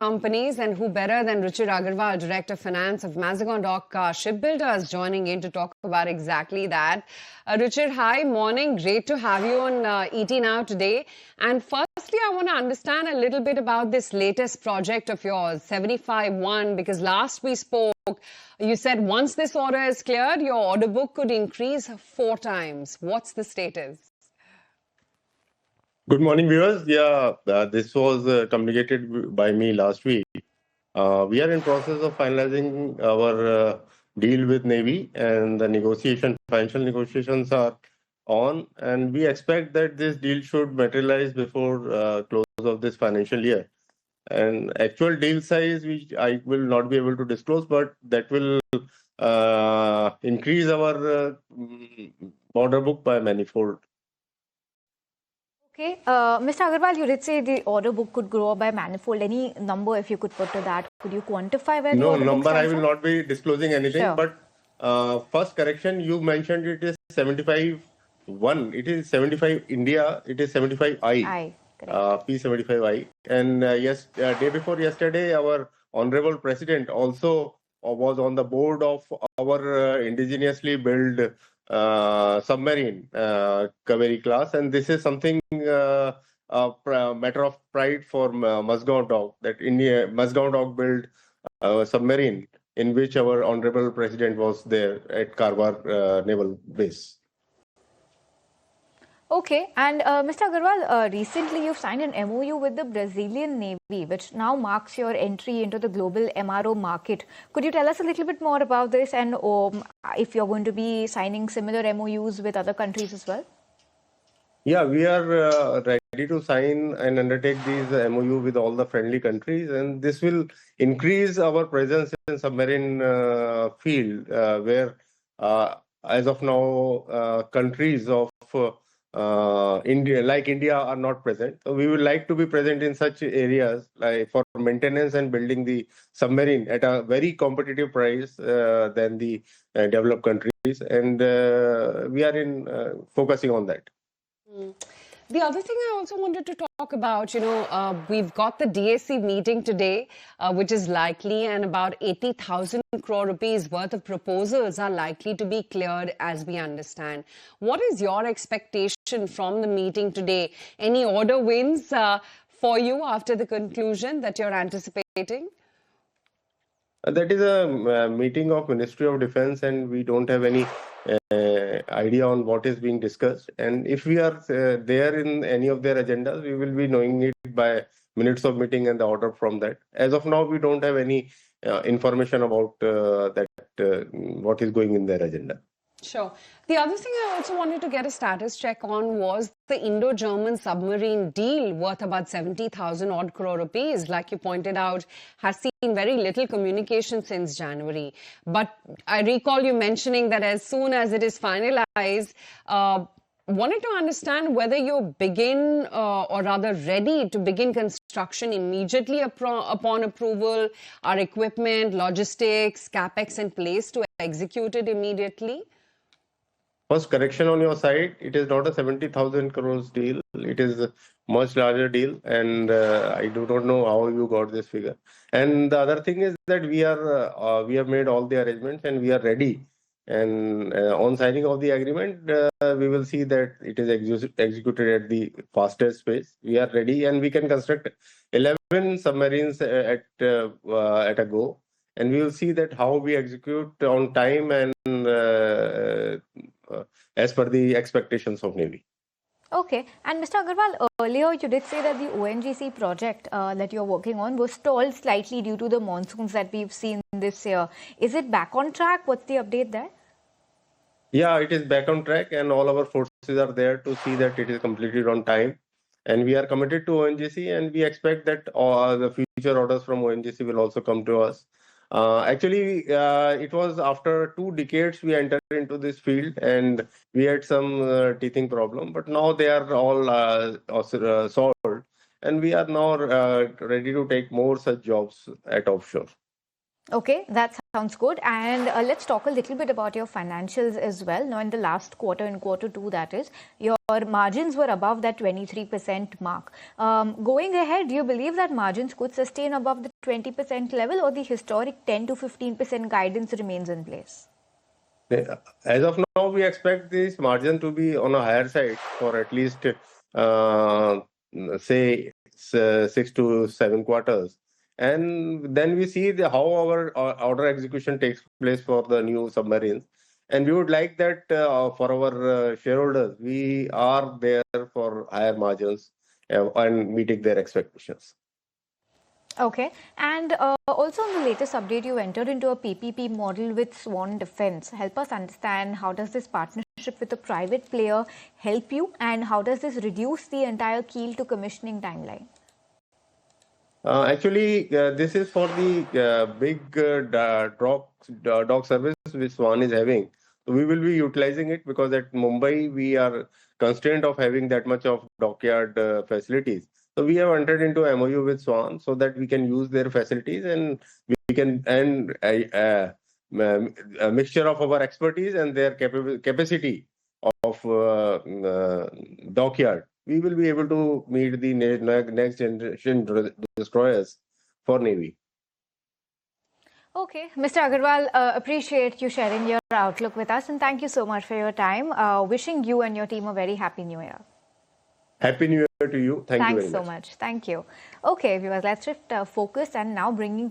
companies, and who better than Ruchir Agarwal, Director of Finance of Mazagon Dock Shipbuilders, joining in to talk about exactly that. Ruchir, hi, morning. Great to have you on ET Now today. And firstly, I want to understand a little bit about this latest project of yours, 75I, because last we spoke, you said once this order is cleared, your order book could increase 4 times. What's the status? Good morning, viewers. This was communicated by me last week. We are in process of finalizing our deal with Navy, and the financial negotiations are on, and we expect that this deal should materialize before close of this financial year. And actual deal size, which I will not be able to disclose, but that will increase our order book by manifold. Okay, Mr. Agarwal, you did say the order book could grow by manifold. Any number, if you could put to that, could you quantify where the order book stands? No number, I will not be disclosing anything. Sure. But first correction, you mentioned it is 75I. It is 75 India. It is 75I. P75I. And day before yesterday, our Honorable President also was on the board of our indigenously built submarine Kaveri class, and this is something a matter of pride for Mazagon Dock, that Mazagon Dock built a submarine in which our Honorable President was there at Karwar Naval Base. Okay, and Mr. Agarwal, recently you've signed an MoU with the Brazilian Navy, which now marks your entry into the global MRO market. Could you tell us a little bit more about this, and if you're going to be signing similar MoUs with other countries as well? Yeah, we are ready to sign and undertake these MoU with all the friendly countries, and this will increase our presence in submarine field, where as of now countries of India are not present. So we would like to be present in such areas, like for maintenance and building the submarine at a very competitive price than the developed countries, and we are focusing on that. The other thing I also wanted to talk about, we've got the DAC meeting today, which is likely, and about 80,000 crore rupees worth of proposals are likely to be cleared, as we understand. What is your expectation from the meeting today? Any order wins for you after the conclusion that you're anticipating? That is a meeting of Ministry of Defence, and we don't have any idea on what is being discussed. And if we are there in any of their agendas, we will be knowing it by minutes of meeting and the order from that. As of now, we don't have any information about what is going in their agenda. Sure. The other thing I also wanted to get a status check on was the Indo-German submarine deal worth about 70,000 odd crore rupees, like you pointed out, has seen very little communication since January. But I recall you mentioning that as soon as it is finalized, wanted to understand whether you begin or rather ready to begin construction immediately upon approval. Are equipment, logistics, capex in place to execute it immediately? First correction on your side, it is not a 70,000 crores deal. It is a much larger deal, and I do not know how you got this figure. And the other thing is that we have made all the arrangements and we are ready. And on signing of the agreement, we will see that it is executed at the fastest pace. We are ready, and we can construct 11 submarines at a go. And we will see that how we execute on time and as per the expectations of Navy. Okay. And Mr. Agarwal, earlier you did say that the ONGC project that you're working on was stalled slightly due to the monsoons that we've seen this year. Is it back on track? What's the update there? Yeah, it is back on track, and all our forces are there to see that it is completed on time. And we are committed to ONGC, and we expect that the future orders from ONGC will also come to us. Actually, it was after 2 decades we entered into this field, and we had some teething problem, but now they are all solved, and we are now ready to take more such jobs at offshore. Okay, that sounds good. And let's talk a little bit about your financials as well. Now, in the last quarter, in quarter two, that is, your margins were above that 23% mark. Going ahead, do you believe that margins could sustain above the 20% level, or the historic 10 to 15% guidance remains in place? As of now, we expect this margin to be on a higher side for at least, say, 6 to 7 quarters. And then we see how our order execution takes place for the new submarines. And we would like that for our shareholders, we are there for higher margins and meeting their expectations. Okay. And also on the latest update, you entered into a PPP model with Swan Defence. Help us understand, how does this partnership with a private player help you, and how does this reduce the entire keel to commissioning timeline? Actually, this is for the big dock service which Swan is having. So we will be utilizing it because at Mumbai we are constrained of having that much of dockyard facilities. So we have entered into MoU with Swan so that we can use their facilities, and we can a mixture of our expertise and their capacity of dockyard. We will be able to meet the next generation destroyers for Navy. Okay, Mr. Agarwal, appreciate you sharing your outlook with us, and thank you so much for your time. Wishing you and your team a very happy New Year. Happy New Year to you. Thank you very much. Thanks so much. Thank you. Okay, viewers, let's shift focus and now bringing